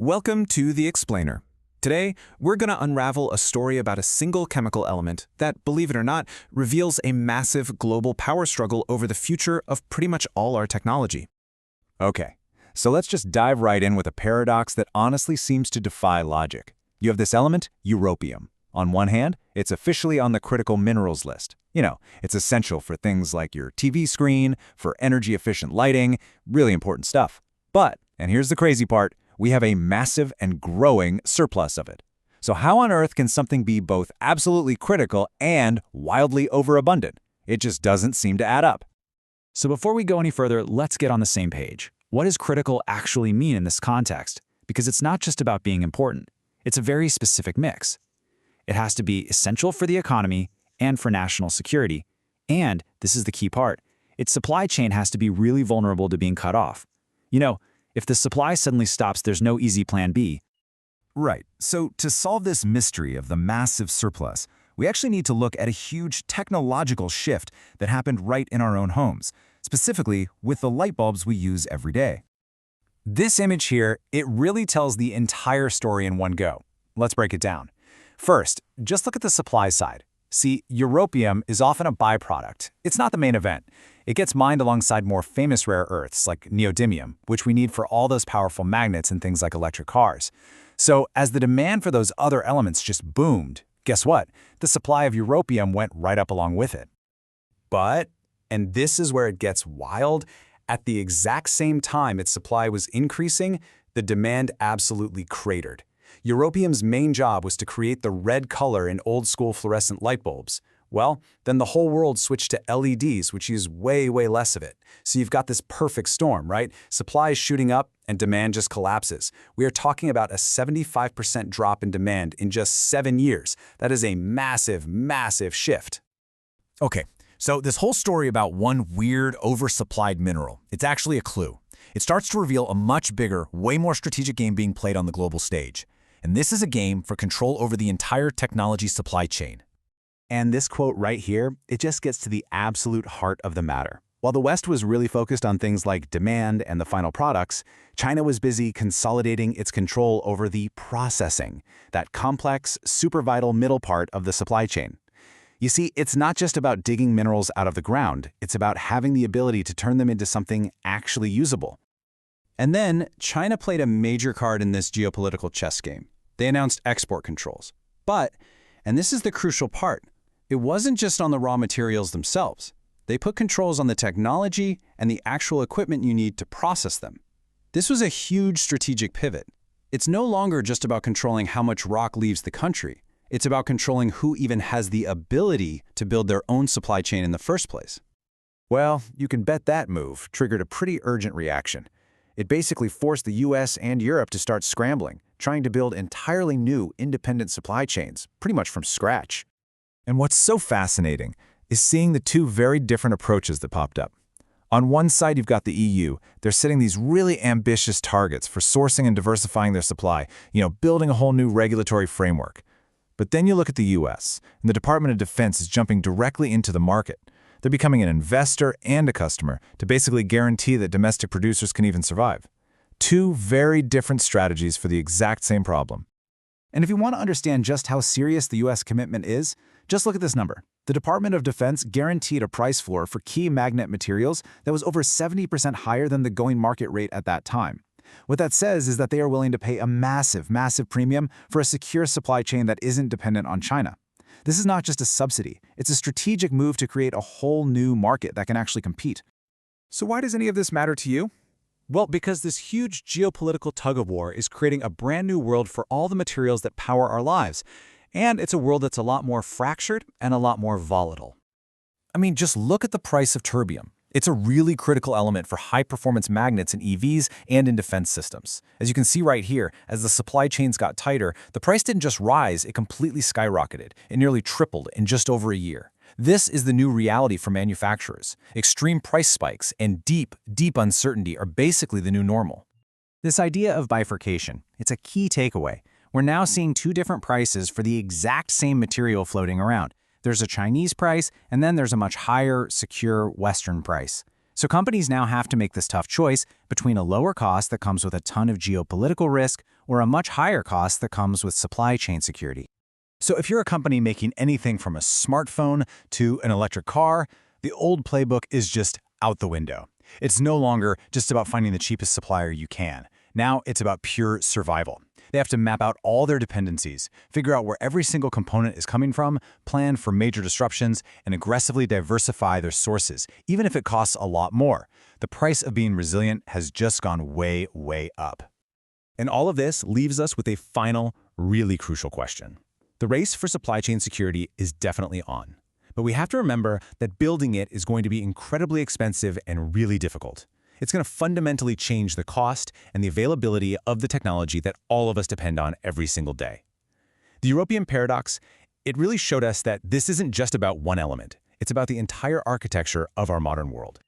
Welcome to The Explainer. Today, we're going to unravel a story about a single chemical element that, believe it or not, reveals a massive global power struggle over the future of pretty much all our technology. Okay, so let's just dive right in with a paradox that honestly seems to defy logic. You have this element, europium. On one hand, it's officially on the critical minerals list. It's essential for things like your TV screen, for energy-efficient lighting, really important stuff. But, and here's the crazy part, we have a massive and growing surplus of it. So how on earth can something be both absolutely critical and wildly overabundant? It just doesn't seem to add up. So before we go any further, let's get on the same page. What does critical actually mean in this context? Because it's not just about being important. It's a very specific mix. It has to be essential for the economy and for national security. And, this is the key part, its supply chain has to be really vulnerable to being cut off. If the supply suddenly stops, there's no easy plan B. Right, so to solve this mystery of the massive surplus, we actually need to look at a huge technological shift that happened right in our own homes, specifically with the light bulbs we use every day. This image here, it really tells the entire story in one go. Let's break it down. First, just look at the supply side. See, europium is often a byproduct. It's not the main event. It gets mined alongside more famous rare earths like neodymium, which we need for all those powerful magnets in things like electric cars. So as the demand for those other elements just boomed, guess what? The supply of europium went right up along with it. But, and this is where it gets wild, at the exact same time its supply was increasing, the demand absolutely cratered. Europium's main job was to create the red color in old-school fluorescent light bulbs. Well, then the whole world switched to LEDs, which use way less of it. So you've got this perfect storm, right? Supply is shooting up and demand just collapses. We are talking about a 75% drop in demand in just 7 years. That is a massive shift. Okay, so this whole story about one weird, oversupplied mineral, it's actually a clue. It starts to reveal a much bigger, way more strategic game being played on the global stage. And this is a game for control over the entire technology supply chain. And this quote right here, it just gets to the absolute heart of the matter. While the West was really focused on things like demand and the final products, China was busy consolidating its control over the processing, that complex, super vital middle part of the supply chain. You see, it's not just about digging minerals out of the ground, it's about having the ability to turn them into something actually usable. And then, China played a major card in this geopolitical chess game. They announced export controls. But, and this is the crucial part, it wasn't just on the raw materials themselves. They put controls on the technology and the actual equipment you need to process them. This was a huge strategic pivot. It's no longer just about controlling how much rock leaves the country. It's about controlling who even has the ability to build their own supply chain in the first place. Well, you can bet that move triggered a pretty urgent reaction. It basically forced the US and Europe to start scrambling, trying to build entirely new independent supply chains, pretty much from scratch. And what's so fascinating is seeing the two very different approaches that popped up. On one side, you've got the EU. They're setting these really ambitious targets for sourcing and diversifying their supply, building a whole new regulatory framework. But then you look at the US, and the Department of Defense is jumping directly into the market. They're becoming an investor and a customer to basically guarantee that domestic producers can even survive. Two very different strategies for the exact same problem. And if you want to understand just how serious the US commitment is, just look at this number. The Department of Defense guaranteed a price floor for key magnet materials that was over 70% higher than the going market rate at that time. What that says is that they are willing to pay a massive premium for a secure supply chain that isn't dependent on China. This is not just a subsidy, it's a strategic move to create a whole new market that can actually compete. So why does any of this matter to you? Well, because this huge geopolitical tug-of-war is creating a brand new world for all the materials that power our lives. And it's a world that's a lot more fractured and a lot more volatile. I mean, just look at the price of terbium. It's a really critical element for high-performance magnets in EVs and in defense systems. As you can see right here, as the supply chains got tighter, the price didn't just rise, it completely skyrocketed. It nearly tripled in just over a year. This is the new reality for manufacturers. Extreme price spikes and deep uncertainty are basically the new normal. This idea of bifurcation, it's a key takeaway. We're now seeing two different prices for the exact same material floating around. There's a Chinese price, and then there's a much higher, secure Western price. So companies now have to make this tough choice between a lower cost that comes with a ton of geopolitical risk or a much higher cost that comes with supply chain security. So if you're a company making anything from a smartphone to an electric car, the old playbook is just out the window. It's no longer just about finding the cheapest supplier you can. Now it's about pure survival. They have to map out all their dependencies, figure out where every single component is coming from, plan for major disruptions, and aggressively diversify their sources, even if it costs a lot more. The price of being resilient has just gone way, way up. And all of this leaves us with a final, really crucial question. The race for supply chain security is definitely on. But we have to remember that building it is going to be incredibly expensive and really difficult. It's going to fundamentally change the cost and the availability of the technology that all of us depend on every single day. The Europium Paradox, it really showed us that this isn't just about one element. It's about the entire architecture of our modern world.